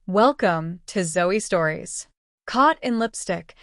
Welcome to Zoe Stories. Caught in lipstick.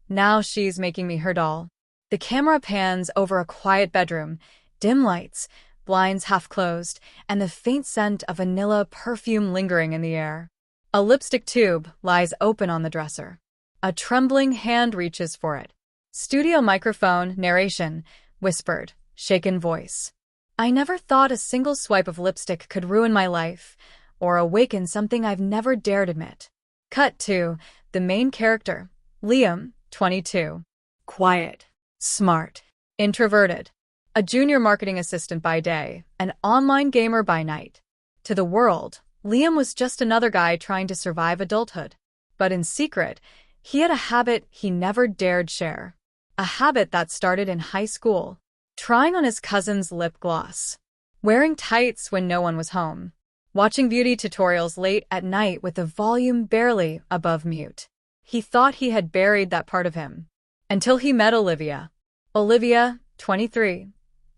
Now she's making me her doll. The camera pans over a quiet bedroom, dim lights, blinds half closed, and the faint scent of vanilla perfume lingering in the air. A lipstick tube lies open on the dresser. A trembling hand reaches for it. Studio microphone narration, whispered, shaken voice. I never thought a single swipe of lipstick could ruin my life, or awaken something I've never dared admit. Cut to the main character, Liam, 22. Quiet, smart, introverted. A junior marketing assistant by day, an online gamer by night. To the world, Liam was just another guy trying to survive adulthood. But in secret, he had a habit he never dared share. A habit that started in high school. Trying on his cousin's lip gloss. Wearing tights when no one was home. Watching beauty tutorials late at night with the volume barely above mute. He thought he had buried that part of him. Until he met Olivia. Olivia, 23.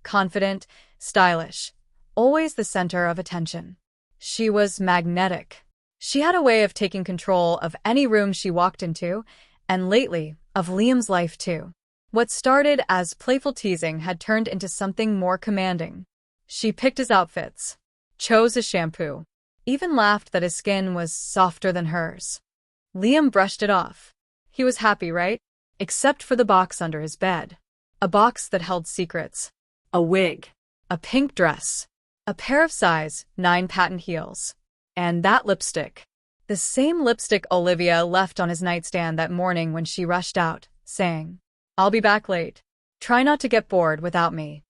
Confident, stylish. Always the center of attention. She was magnetic. She had a way of taking control of any room she walked into, and lately, of Liam's life too. What started as playful teasing had turned into something more commanding. She picked his outfits. Chose his shampoo. Even laughed that his skin was softer than hers. Liam brushed it off. He was happy, right? Except for the box under his bed. A box that held secrets. A wig. A pink dress. A pair of size 9 patent heels. And that lipstick. The same lipstick Olivia left on his nightstand that morning when she rushed out, saying, I'll be back late. Try not to get bored without me.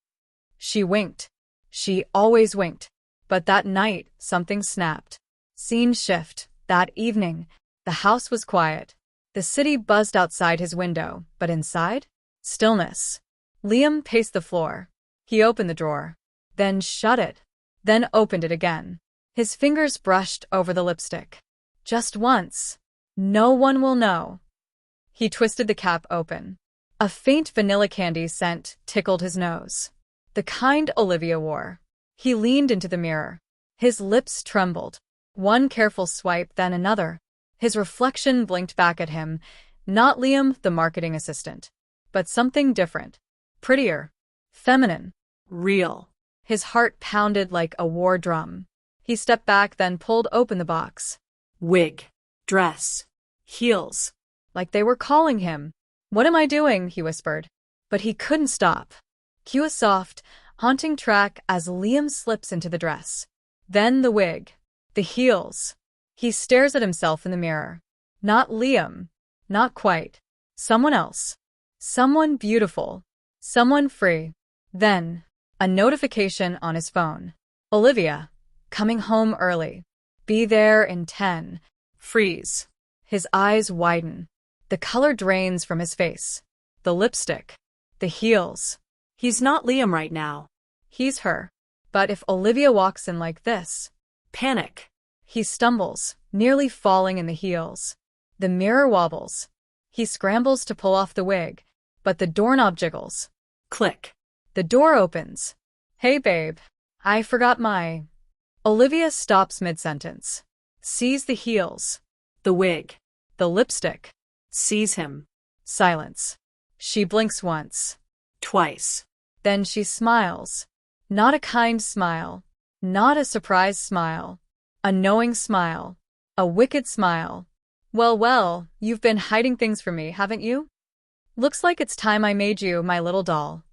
She winked. She always winked. But that night, something snapped. Scene shift. That evening, the house was quiet. The city buzzed outside his window, but inside? Stillness. Liam paced the floor. He opened the drawer. Then shut it. Then opened it again. His fingers brushed over the lipstick. Just once. No one will know. He twisted the cap open. A faint vanilla candy scent tickled his nose. The kind Olivia wore. He leaned into the mirror. His lips trembled. One careful swipe, then another. His reflection blinked back at him. Not Liam, the marketing assistant. But something different. Prettier. Feminine. Real. His heart pounded like a war drum. He stepped back, then pulled open the box. Wig. Dress. Heels. Like they were calling him. What am I doing? He whispered. But he couldn't stop. Cue a soft, haunting track as Liam slips into the dress. Then the wig. The heels. He stares at himself in the mirror. Not Liam. Not quite. Someone else. Someone beautiful. Someone free. Then, a notification on his phone. Olivia. Coming home early. Be there in 10. Freeze. His eyes widen. The color drains from his face. The lipstick. The heels. He's not Liam right now. He's her. But if Olivia walks in like this... Panic. He stumbles, nearly falling in the heels. The mirror wobbles. He scrambles to pull off the wig, but the doorknob jiggles. Click. The door opens. Hey babe, I forgot my... Olivia stops mid-sentence. Sees the heels. The wig. The lipstick. Sees him. Silence. She blinks once. Twice. Then she smiles. Not a kind smile. Not a surprised smile. A knowing smile. A wicked smile. Well, you've been hiding things from me, haven't you? Looks like it's time I made you my little doll.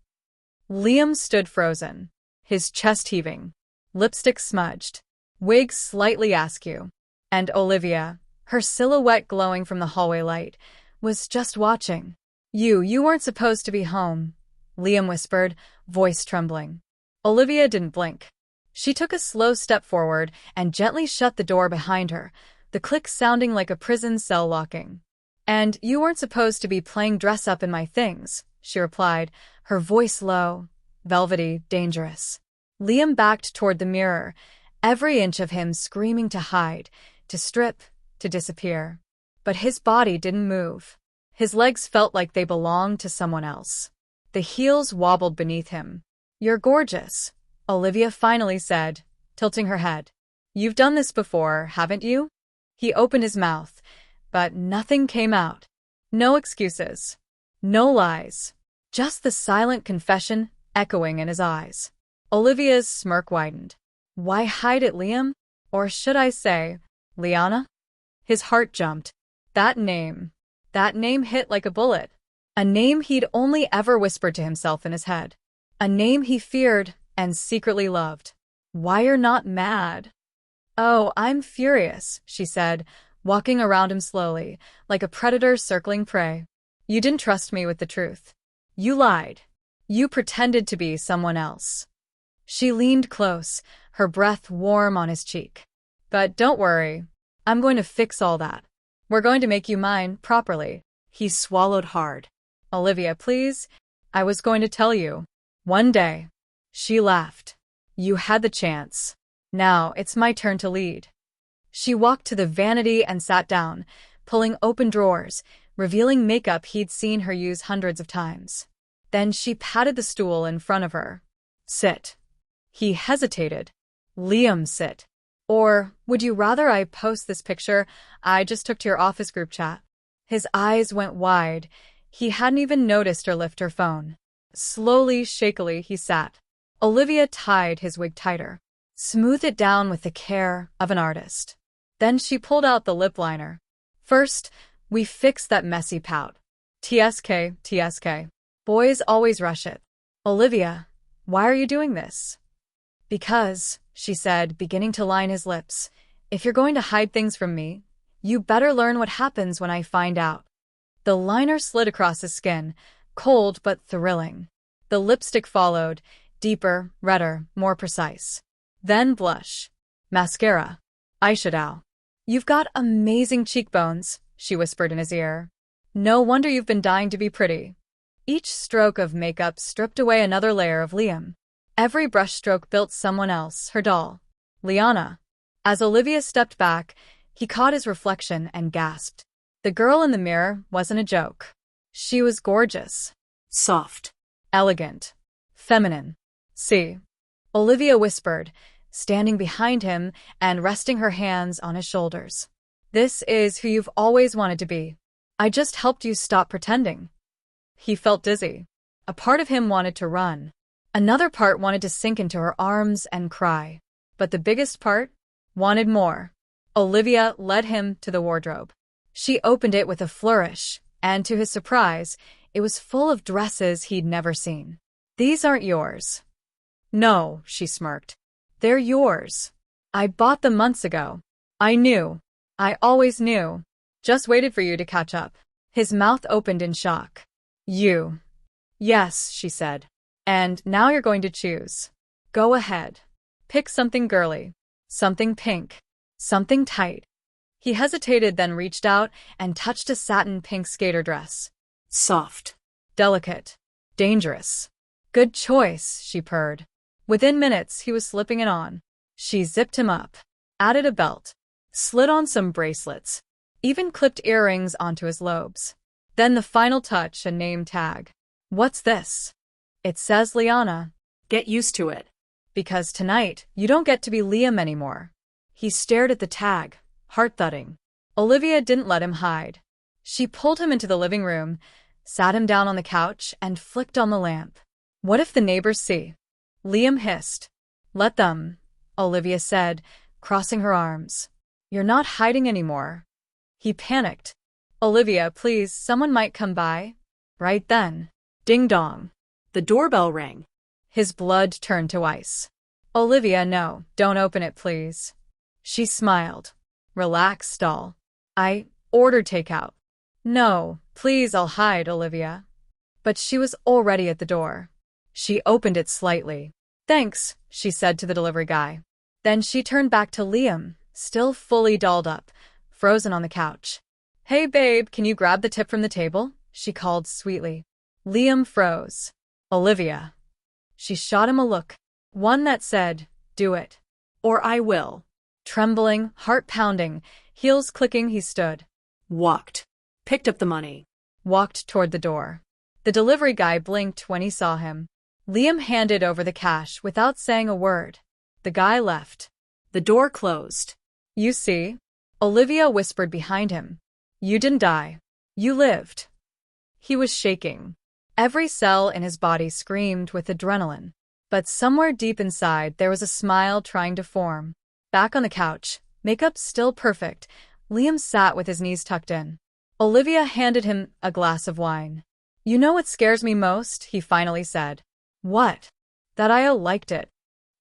Liam stood frozen. His chest heaving. Lipstick smudged. Wig slightly askew. And Olivia, her silhouette glowing from the hallway light, was just watching. You weren't supposed to be home, Liam whispered, voice trembling. Olivia didn't blink. She took a slow step forward and gently shut the door behind her, the click sounding like a prison cell locking. And you weren't supposed to be playing dress-up in my things, she replied, her voice low, velvety, dangerous. Liam backed toward the mirror, every inch of him screaming to hide, to strip, to disappear. But his body didn't move. His legs felt like they belonged to someone else. The heels wobbled beneath him. You're gorgeous, Olivia finally said, tilting her head. You've done this before, haven't you? He opened his mouth, but nothing came out. No excuses. No lies. Just the silent confession echoing in his eyes. Olivia's smirk widened. Why hide it, Liam? Or should I say, Liana? His heart jumped. That name hit like a bullet. A name he'd only ever whispered to himself in his head. A name he feared and secretly loved. Why you're not mad? Oh, I'm furious, she said, walking around him slowly, like a predator circling prey. You didn't trust me with the truth. You lied. You pretended to be someone else. She leaned close, her breath warm on his cheek. But don't worry. I'm going to fix all that. We're going to make you mine properly. He swallowed hard. Olivia, please. I was going to tell you. One day. She laughed. You had the chance. Now it's my turn to lead. She walked to the vanity and sat down, pulling open drawers, revealing makeup he'd seen her use hundreds of times. Then she patted the stool in front of her. Sit. He hesitated. Liam, sit. Or, would you rather I post this picture I just took to your office group chat? His eyes went wide. He hadn't even noticed her lift her phone. Slowly, shakily, he sat. Olivia tied his wig tighter, smoothed it down with the care of an artist. Then she pulled out the lip liner. First, we fixed that messy pout. TSK, TSK. Boys always rush it. Olivia, why are you doing this? Because, she said, beginning to line his lips, if you're going to hide things from me, you better learn what happens when I find out. The liner slid across his skin, cold but thrilling. The lipstick followed, deeper, redder, more precise. Then blush. Mascara. Eyeshadow. You've got amazing cheekbones, she whispered in his ear. No wonder you've been dying to be pretty. Each stroke of makeup stripped away another layer of Liam. Every brushstroke built someone else, her doll. Liana. As Olivia stepped back, he caught his reflection and gasped. The girl in the mirror wasn't a joke. She was gorgeous. Soft. Elegant. Feminine. See. Olivia whispered, standing behind him and resting her hands on his shoulders. This is who you've always wanted to be. I just helped you stop pretending. He felt dizzy. A part of him wanted to run. Another part wanted to sink into her arms and cry. But the biggest part wanted more. Olivia led him to the wardrobe. She opened it with a flourish, and to his surprise, it was full of dresses he'd never seen. These aren't yours. No, she smirked. They're yours. I bought them months ago. I knew. I always knew. Just waited for you to catch up. His mouth opened in shock. You. Yes, she said. And now you're going to choose. Go ahead. Pick something girly. Something pink. Something tight. He hesitated, then reached out and touched a satin pink skater dress. Soft. Delicate. Dangerous. Good choice, she purred. Within minutes, he was slipping it on. She zipped him up, added a belt, slid on some bracelets, even clipped earrings onto his lobes. Then the final touch, a name tag. What's this? It says Liana. Get used to it. Because tonight, you don't get to be Liam anymore. He stared at the tag, heart-thudding. Olivia didn't let him hide. She pulled him into the living room, sat him down on the couch, and flicked on the lamp. What if the neighbors see? Liam hissed. Let them, Olivia said, crossing her arms. You're not hiding anymore. He panicked. Olivia, please, someone might come by. Right then. Ding-dong. The doorbell rang. His blood turned to ice. Olivia, no, don't open it, please. She smiled. Relax, doll. I ordered takeout. No, please, I'll hide, Olivia. But she was already at the door. She opened it slightly. Thanks, she said to the delivery guy. Then she turned back to Liam, still fully dolled up, frozen on the couch. Hey, babe, can you grab the tip from the table? She called sweetly. Liam froze. Olivia. She shot him a look, one that said, do it. Or I will. Trembling, heart pounding, heels clicking, he stood. Walked. Picked up the money. Walked toward the door. The delivery guy blinked when he saw him. Liam handed over the cash without saying a word. The guy left. The door closed. You see? Olivia whispered behind him. You didn't die. You lived. He was shaking. Every cell in his body screamed with adrenaline. But somewhere deep inside there was a smile trying to form. Back on the couch, makeup still perfect, Liam sat with his knees tucked in. Olivia handed him a glass of wine. You know what scares me most, he finally said. What? That I liked it.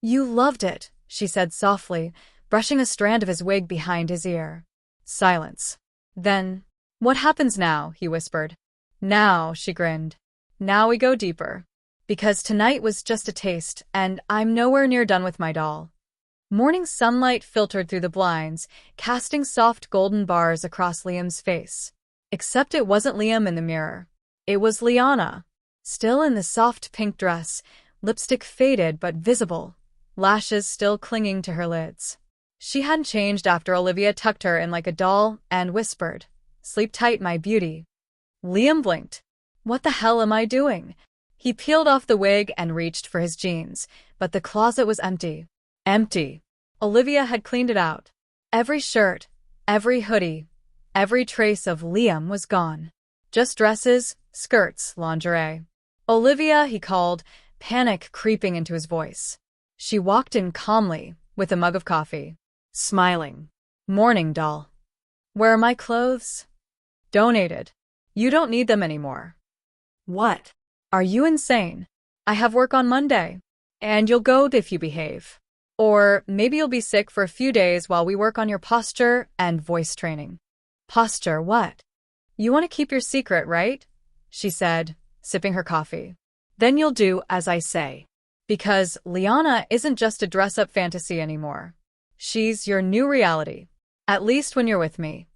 You loved it, she said softly, brushing a strand of his wig behind his ear. Silence. Then, what happens now, he whispered. Now, she grinned. Now we go deeper. Because tonight was just a taste, and I'm nowhere near done with my doll. Morning sunlight filtered through the blinds, casting soft golden bars across Liam's face. Except it wasn't Liam in the mirror. It was Liana. Still in the soft pink dress, lipstick faded but visible, lashes still clinging to her lids. She hadn't changed after Olivia tucked her in like a doll and whispered, Sleep tight, my beauty. Liam blinked. What the hell am I doing? He peeled off the wig and reached for his jeans, but the closet was empty. Empty. Olivia had cleaned it out. Every shirt, every hoodie, every trace of Liam was gone. Just dresses, skirts, lingerie. Olivia, he called, panic creeping into his voice. She walked in calmly, with a mug of coffee. Smiling. Morning, doll. Where are my clothes? Donated. You don't need them anymore. What? Are you insane? I have work on Monday. And you'll go if you behave. Or maybe you'll be sick for a few days while we work on your posture and voice training. Posture what? You want to keep your secret, right? She said, sipping her coffee. Then you'll do as I say. Because Liana isn't just a dress-up fantasy anymore. She's your new reality. At least when you're with me.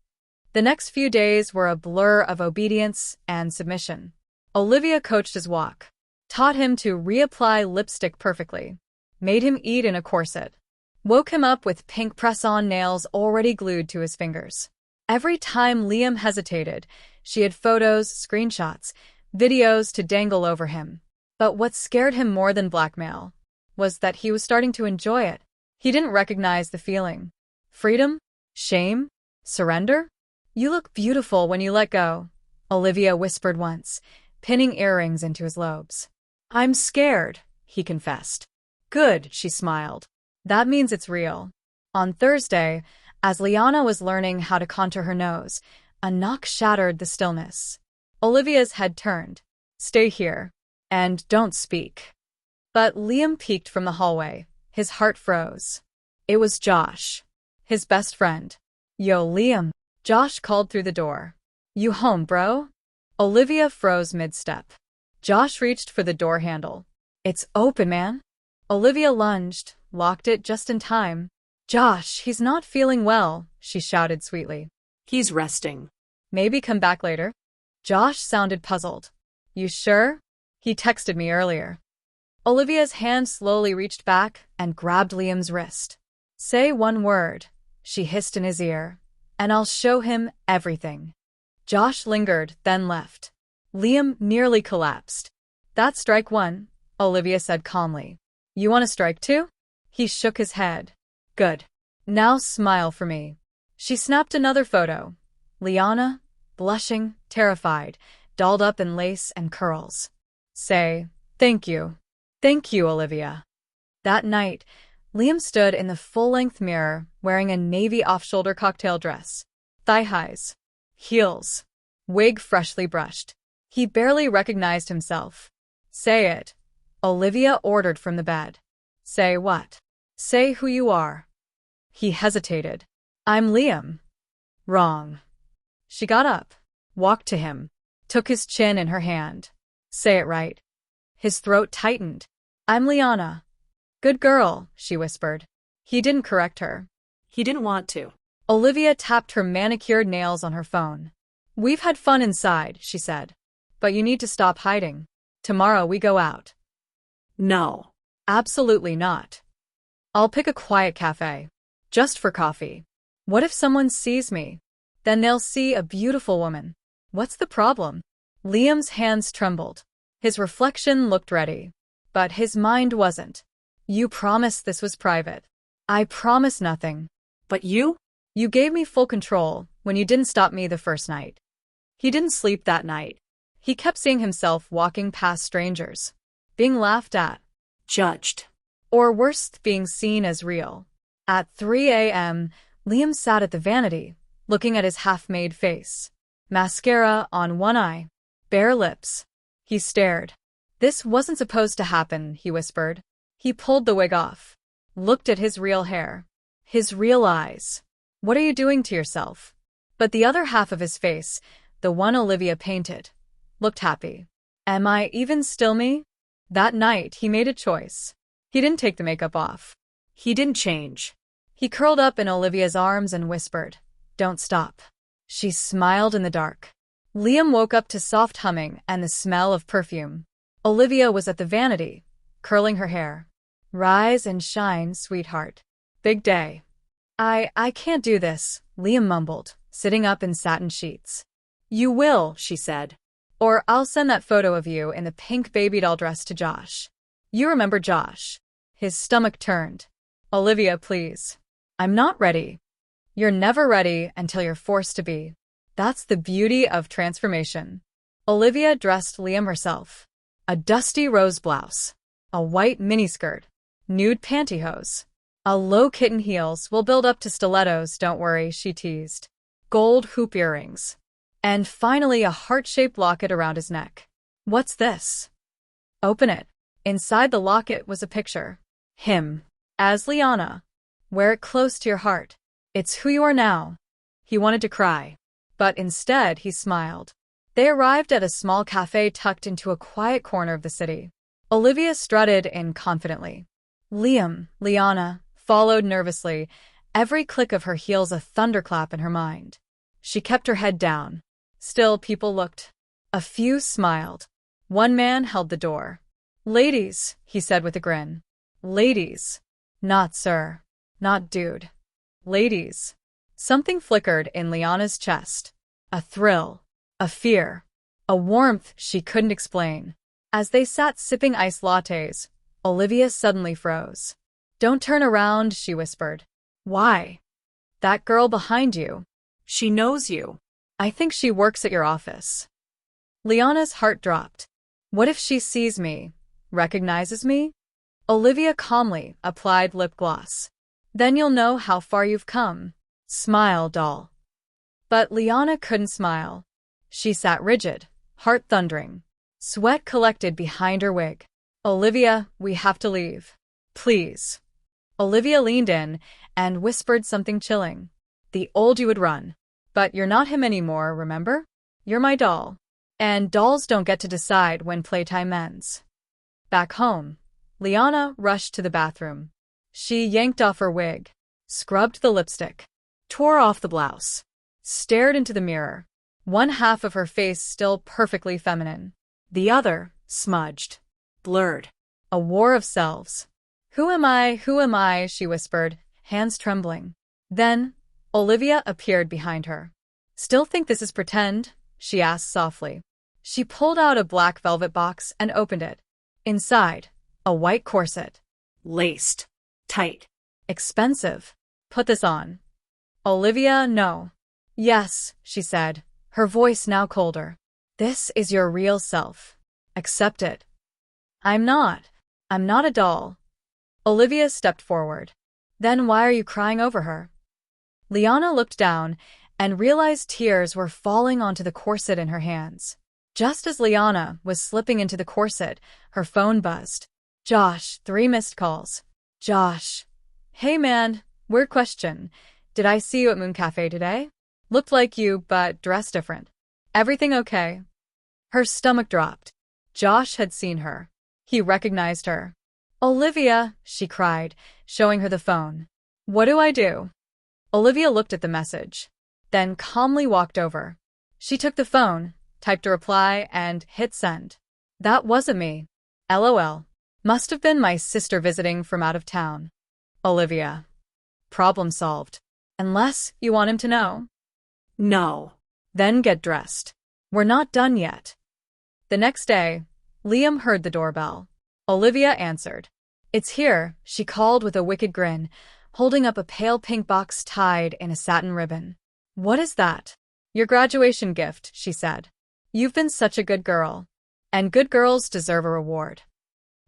The next few days were a blur of obedience and submission. Olivia coached his walk, taught him to reapply lipstick perfectly, made him eat in a corset, woke him up with pink press-on nails already glued to his fingers. Every time Liam hesitated, she had photos, screenshots, videos to dangle over him. But what scared him more than blackmail was that he was starting to enjoy it. He didn't recognize the feeling. Freedom? Shame? Surrender? You look beautiful when you let go, Olivia whispered once, pinning earrings into his lobes. I'm scared, he confessed. Good, she smiled. That means it's real. On Thursday, as Liana was learning how to contour her nose, a knock shattered the stillness. Olivia's head turned. Stay here. And don't speak. But Liam peeked from the hallway. His heart froze. It was Josh, his best friend. Yo, Liam, Josh called through the door. You home, bro? Olivia froze mid-step. Josh reached for the door handle. It's open, man. Olivia lunged, locked it just in time. Josh, he's not feeling well, she shouted sweetly. He's resting. Maybe come back later? Josh sounded puzzled. You sure? He texted me earlier. Olivia's hand slowly reached back and grabbed Liam's wrist. Say one word, she hissed in his ear, and I'll show him everything. Josh lingered, then left. Liam nearly collapsed. That's strike one, Olivia said calmly. You want to strike two? He shook his head. Good. Now smile for me. She snapped another photo. Liana, blushing, terrified, dolled up in lace and curls. Say, thank you. Thank you, Olivia. That night, Liam stood in the full-length mirror wearing a navy off-shoulder cocktail dress. Thigh-highs. Heels. Wig freshly brushed. He barely recognized himself. Say it. Olivia ordered from the bed. Say what? Say who you are. He hesitated. I'm Liam. Wrong. She got up, walked to him, took his chin in her hand. Say it right. His throat tightened. I'm Liana. Good girl, she whispered. He didn't correct her. He didn't want to. Olivia tapped her manicured nails on her phone. We've had fun inside, she said. But you need to stop hiding. Tomorrow we go out. No. Absolutely not. I'll pick a quiet cafe. Just for coffee. What if someone sees me? Then they'll see a beautiful woman. What's the problem? Liam's hands trembled. His reflection looked ready. But his mind wasn't. You promised this was private. I promise nothing. But you? You gave me full control when you didn't stop me the first night. He didn't sleep that night. He kept seeing himself walking past strangers, being laughed at, Judged. or worse, being seen as real. At 3 a.m., Liam sat at the vanity, looking at his half-made face. Mascara on one eye, bare lips. He stared. This wasn't supposed to happen, he whispered. He pulled the wig off, looked at his real hair, his real eyes. What are you doing to yourself? But the other half of his face, the one Olivia painted, looked happy. Am I even still me? That night, he made a choice. He didn't take the makeup off. He didn't change. He curled up in Olivia's arms and whispered, "Don't stop." She smiled in the dark. Liam woke up to soft humming and the smell of perfume. Olivia was at the vanity, curling her hair. "Rise and shine, sweetheart. Big day." I can't do this," Liam mumbled, sitting up in satin sheets. You will, she said. "Or I'll send that photo of you in the pink baby doll dress to Josh. You remember Josh?" His stomach turned. "Olivia, please. I'm not ready." "You're never ready until you're forced to be. That's the beauty of transformation." Olivia dressed Liam herself. A dusty rose blouse, a white miniskirt, nude pantyhose. "A low kitten heels will build up to stilettos, don't worry," she teased. Gold hoop earrings. And finally a heart-shaped locket around his neck. "What's this?" "Open it." Inside the locket was a picture. Him. As Liana. "Wear it close to your heart. It's who you are now." He wanted to cry, but instead he smiled. They arrived at a small cafe tucked into a quiet corner of the city. Olivia strutted in confidently. Liam, Liana, followed nervously, every click of her heels a thunderclap in her mind. She kept her head down. Still, people looked. A few smiled. One man held the door. "Ladies," he said with a grin. "Ladies. Not sir. Not dude. Ladies." Something flickered in Liana's chest. A thrill. A fear. A warmth she couldn't explain. As they sat sipping iced lattes, Olivia suddenly froze. "Don't turn around," she whispered. "Why?" "That girl behind you. She knows you." I think she works at your office." Liana's heart dropped. What if she sees me, recognizes me? Olivia calmly applied lip gloss. "Then you'll know how far you've come. Smile, doll." But Liana couldn't smile. She sat rigid, heart thundering. Sweat collected behind her wig. "Olivia, we have to leave. Please." Olivia leaned in and whispered something chilling. "The old you would run. But you're not him anymore, remember? You're my doll. And dolls don't get to decide when playtime ends." Back home, Liana rushed to the bathroom. She yanked off her wig, scrubbed the lipstick, tore off the blouse, stared into the mirror. One half of her face still perfectly feminine. The other, smudged, blurred. A war of selves. "Who am I? Who am I?" she whispered, hands trembling. Then, Olivia appeared behind her. "Still think this is pretend?" she asked softly. She pulled out a black velvet box and opened it. Inside, a white corset. Laced. Tight. "Expensive. Put this on." "Olivia, no." "Yes," she said, her voice now colder. "This is your real self. Accept it." I'm not a doll." Olivia stepped forward. "Then why are you crying over her?" Liana looked down and realized tears were falling onto the corset in her hands. Just as Liana was slipping into the corset, her phone buzzed. "Josh, 3 missed calls." "Josh. Hey man, weird question. Did I see you at Moon Cafe today? Looked like you, but dressed different. Everything okay?" Her stomach dropped. Josh had seen her. He recognized her. "Olivia," she cried, showing her the phone. "What do I do?" Olivia looked at the message, then calmly walked over. She took the phone, typed a reply, and hit send. "That wasn't me. LOL. Must have been my sister visiting from out of town." Olivia. Problem solved. Unless you want him to know. No. Then get dressed. We're not done yet. The next day, Liam heard the doorbell. Olivia answered. "It's here," she called with a wicked grin. holding up a pale pink box tied in a satin ribbon. "What is that?" "Your graduation gift," she said. "You've been such a good girl. And good girls deserve a reward."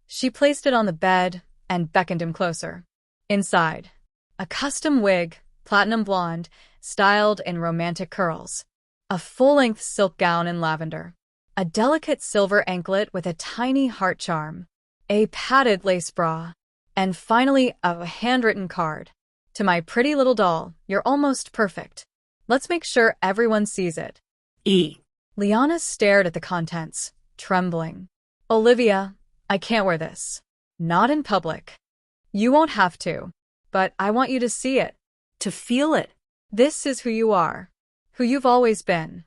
She placed it on the bed and beckoned him closer. Inside, a custom wig, platinum blonde, styled in romantic curls. A full-length silk gown in lavender. A delicate silver anklet with a tiny heart charm. A padded lace bra. And finally, a handwritten card. "To my pretty little doll, you're almost perfect. Let's make sure everyone sees it." E. Liana stared at the contents, trembling. "Olivia, I can't wear this. Not in public. You won't have to. But I want you to see it. To feel it. This is who you are. Who you've always been."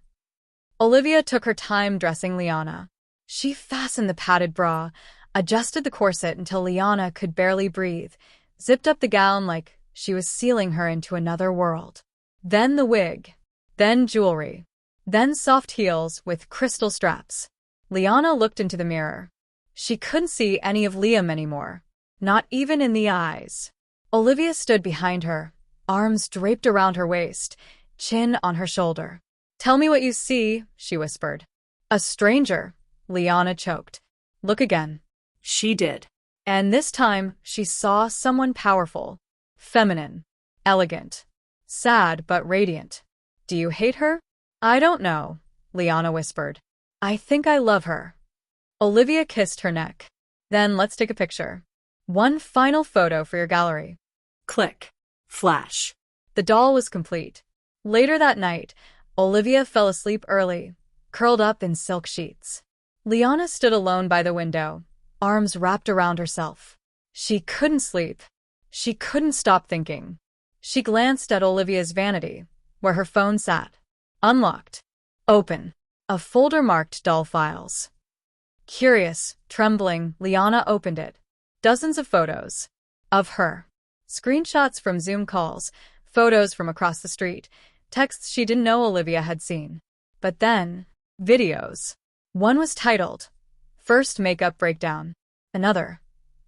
Olivia took her time dressing Liana. She fastened the padded bra, adjusted the corset until Liana could barely breathe, zipped up the gown like she was sealing her into another world. Then the wig. Then jewelry. Then soft heels with crystal straps. Liana looked into the mirror. She couldn't see any of Liam anymore. Not even in the eyes. Olivia stood behind her, arms draped around her waist, chin on her shoulder. "Tell me what you see," she whispered. "A stranger," Liana choked. "Look again." She did. And this time, she saw someone powerful, feminine, elegant, sad but radiant. "Do you hate her?" "I don't know," Liana whispered. "I think I love her." Olivia kissed her neck. "Then let's take a picture. One final photo for your gallery." Click. Flash. The doll was complete. Later that night, Olivia fell asleep early, curled up in silk sheets. Liana stood alone by the window, arms wrapped around herself. She couldn't sleep. She couldn't stop thinking. She glanced at Olivia's vanity, where her phone sat. Unlocked. Open. A folder marked doll files. Curious, trembling, Liana opened it. Dozens of photos. Of her. Screenshots from Zoom calls, photos from across the street, texts she didn't know Olivia had seen. But then, videos. One was titled, "First Makeup Breakdown." Another,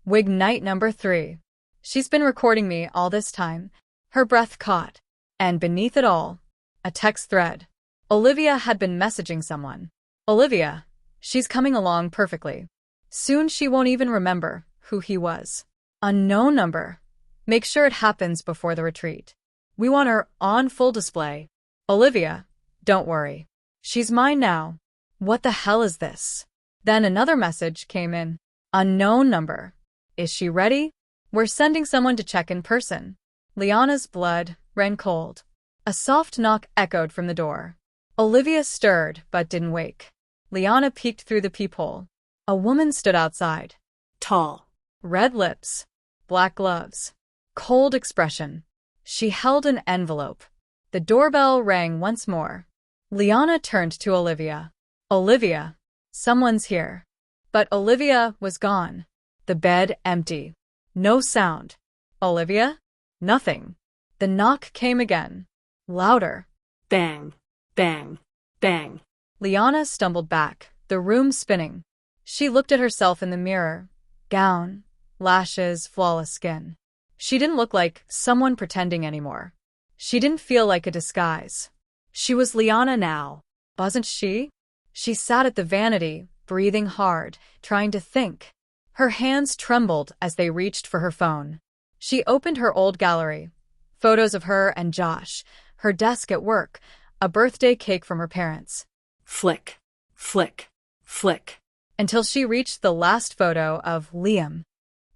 "Wig Night Number 3. She's been recording me all this time." Her breath caught. And beneath it all, a text thread. Olivia had been messaging someone. "Olivia, she's coming along perfectly. Soon she won't even remember who he was. Unknown number. Make sure it happens before the retreat. We want her on full display. Olivia, don't worry. She's mine now." What the hell is this? Then another message came in. Unknown number. "Is she ready? We're sending someone to check in person." Liana's blood ran cold. A soft knock echoed from the door. Olivia stirred but didn't wake. Liana peeked through the peephole. A woman stood outside. Tall. Red lips. Black gloves. Cold expression. She held an envelope. The doorbell rang once more. Liana turned to Olivia. "Olivia, someone's here." But Olivia was gone. The bed empty. No sound. "Olivia?" Nothing. The knock came again. Louder. Bang. Bang. Bang. Liana stumbled back, the room spinning. She looked at herself in the mirror. Gown, lashes, flawless skin. She didn't look like someone pretending anymore. She didn't feel like a disguise. She was Liana now, wasn't she? She sat at the vanity, breathing hard, trying to think. Her hands trembled as they reached for her phone. She opened her old gallery. Photos of her and Josh, her desk at work, a birthday cake from her parents. Flick. Flick. Flick. Until she reached the last photo of Liam.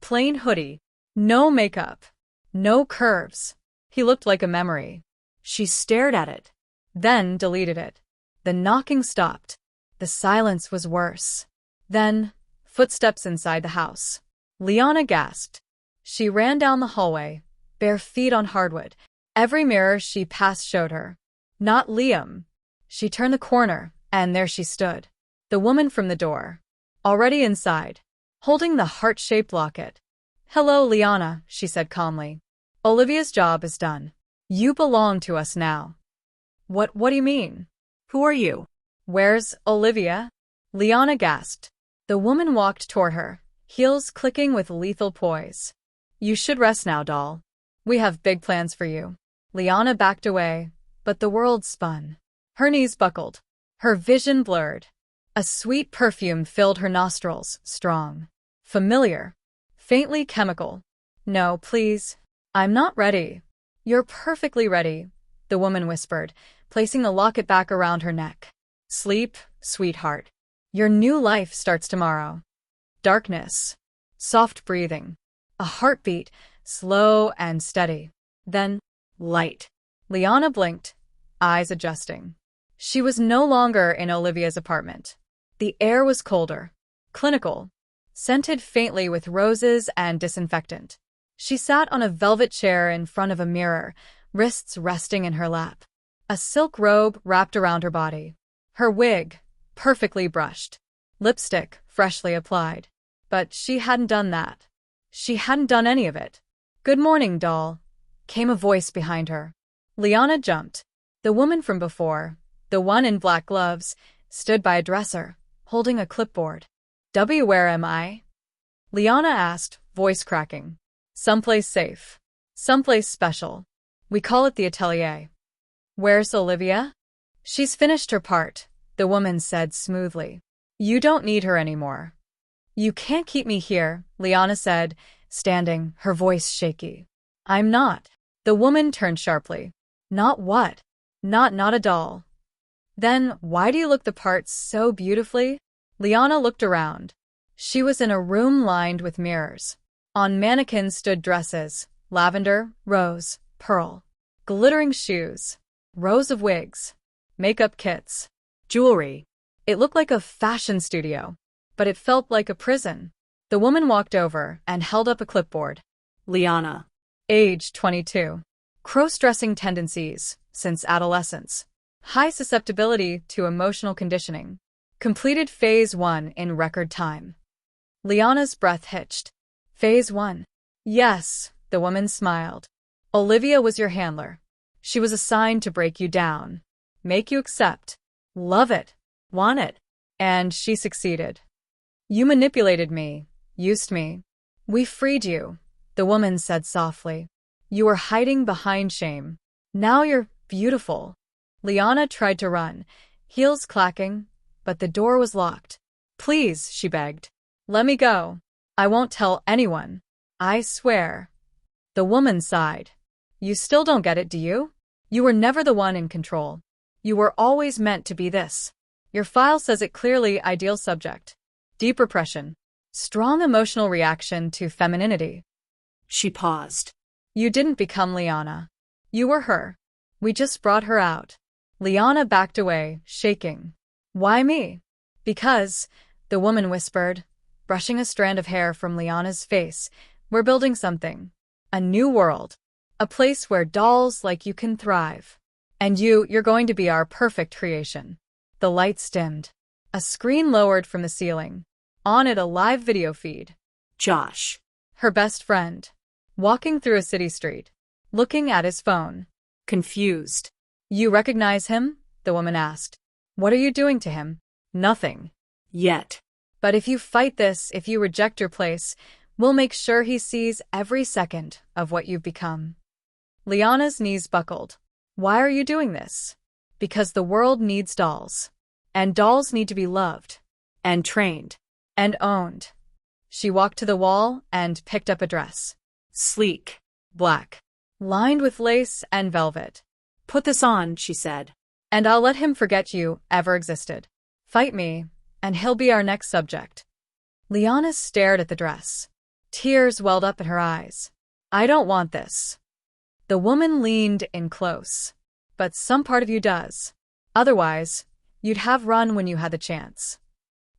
Plain hoodie. No makeup. No curves. He looked like a memory. She stared at it. Then deleted it. The knocking stopped. The silence was worse. Then, footsteps inside the house. Liana gasped. She ran down the hallway, bare feet on hardwood. Every mirror she passed showed her. Not Liam. She turned the corner, and there she stood. The woman from the door. Already inside. Holding the heart-shaped locket. "Hello, Liana," she said calmly. "Olivia's job is done. You belong to us now." What do you mean? Who are you? Where's Olivia?" Liana gasped. The woman walked toward her, heels clicking with lethal poise. "You should rest now, doll. We have big plans for you. Liana backed away, but the world spun. Her knees buckled. Her vision blurred. A sweet perfume filled her nostrils, strong. Familiar. Faintly chemical. No, please. I'm not ready. You're perfectly ready, the woman whispered, placing the locket back around her neck. Sleep, sweetheart. Your new life starts tomorrow. Darkness. Soft breathing. A heartbeat, slow and steady. Then, light. Liana blinked, eyes adjusting. She was no longer in Olivia's apartment. The air was colder. Clinical. Scented faintly with roses and disinfectant. She sat on a velvet chair in front of a mirror, wrists resting in her lap. A silk robe wrapped around her body. Her wig, perfectly brushed. Lipstick, freshly applied. But she hadn't done that. She hadn't done any of it. "Good morning, doll," came a voice behind her. Liana jumped. The woman from before, the one in black gloves, stood by a dresser, holding a clipboard. "Where am I?" Liana asked, voice cracking. "Someplace safe. Someplace special. We call it the atelier." "Where's Olivia?" "She's finished her part," the woman said smoothly. "You don't need her anymore." "You can't keep me here," Liana said, standing, her voice shaky. "I'm not." The woman turned sharply. "Not what?" Not a doll." "Then why do you look the part so beautifully?" Liana looked around. She was in a room lined with mirrors. On mannequins stood dresses, lavender, rose, pearl. Glittering shoes. Rows of wigs. Makeup kits. Jewelry. It looked like a fashion studio, but it felt like a prison. The woman walked over and held up a clipboard. Liana. Age 22. Crossdressing tendencies since adolescence. High susceptibility to emotional conditioning. Completed Phase 1 in record time. Liana's breath hitched. Phase 1. Yes, the woman smiled. Olivia was your handler. She was assigned to break you down. Make you accept. Love it. Want it. And she succeeded. You manipulated me. Used me. We freed you, the woman said softly. You were hiding behind shame. Now you're beautiful. Liana tried to run, heels clacking, but the door was locked. Please, she begged. Let me go. I won't tell anyone. I swear. The woman sighed. You still don't get it, do you? You were never the one in control. You were always meant to be this. Your file says it clearly. Ideal subject. Deep repression. Strong emotional reaction to femininity. She paused. You didn't become Liana. You were her. We just brought her out. Liana backed away, shaking. Why me? Because, the woman whispered, brushing a strand of hair from Liana's face, we're building something. A new world. A place where dolls like you can thrive. And you're going to be our perfect creation. The lights dimmed. A screen lowered from the ceiling. On it a live video feed. Josh. Her best friend. Walking through a city street. Looking at his phone. Confused. You recognize him? The woman asked. What are you doing to him? Nothing. Yet. But if you fight this, if you reject your place, we'll make sure he sees every second of what you've become. Liana's knees buckled. Why are you doing this? Because the world needs dolls. And dolls need to be loved. And trained. And owned. She walked to the wall and picked up a dress. Sleek. Black. Lined with lace and velvet. Put this on, she said. And I'll let him forget you ever existed. Fight me, and he'll be our next subject. Liana stared at the dress. Tears welled up in her eyes. I don't want this. The woman leaned in close. But some part of you does. Otherwise, you'd have run when you had the chance.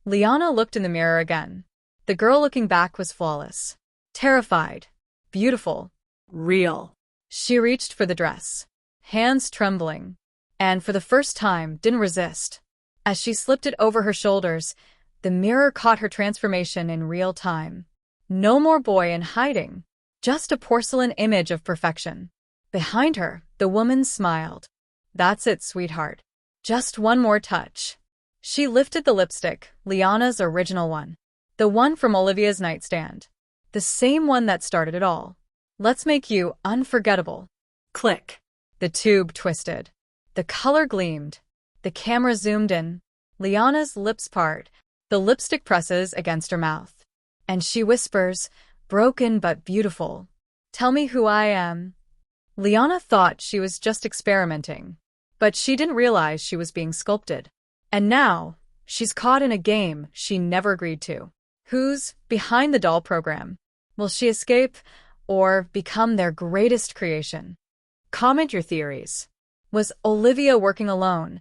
Liana looked in the mirror again. The girl looking back was flawless. Terrified. Beautiful. Real. She reached for the dress. Hands trembling. And for the first time, didn't resist. As she slipped it over her shoulders, the mirror caught her transformation in real time. No more boy in hiding. Just a porcelain image of perfection. Behind her, the woman smiled. That's it, sweetheart. Just one more touch. She lifted the lipstick, Liana's original one. The one from Olivia's nightstand. The same one that started it all. Let's make you unforgettable. Click. The tube twisted. The color gleamed. The camera zoomed in. Liana's lips part. The lipstick presses against her mouth. And she whispers, broken but beautiful. Tell me who I am. Liana thought she was just experimenting, but she didn't realize she was being sculpted. And now, she's caught in a game she never agreed to. Who's behind the doll program? Will she escape or become their greatest creation? Comment your theories. Was Olivia working alone?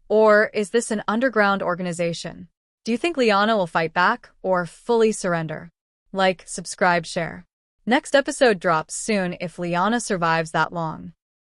Or is this an underground organization? Do you think Liana will fight back or fully surrender? Like, subscribe, share. Next episode drops soon if Liana survives that long.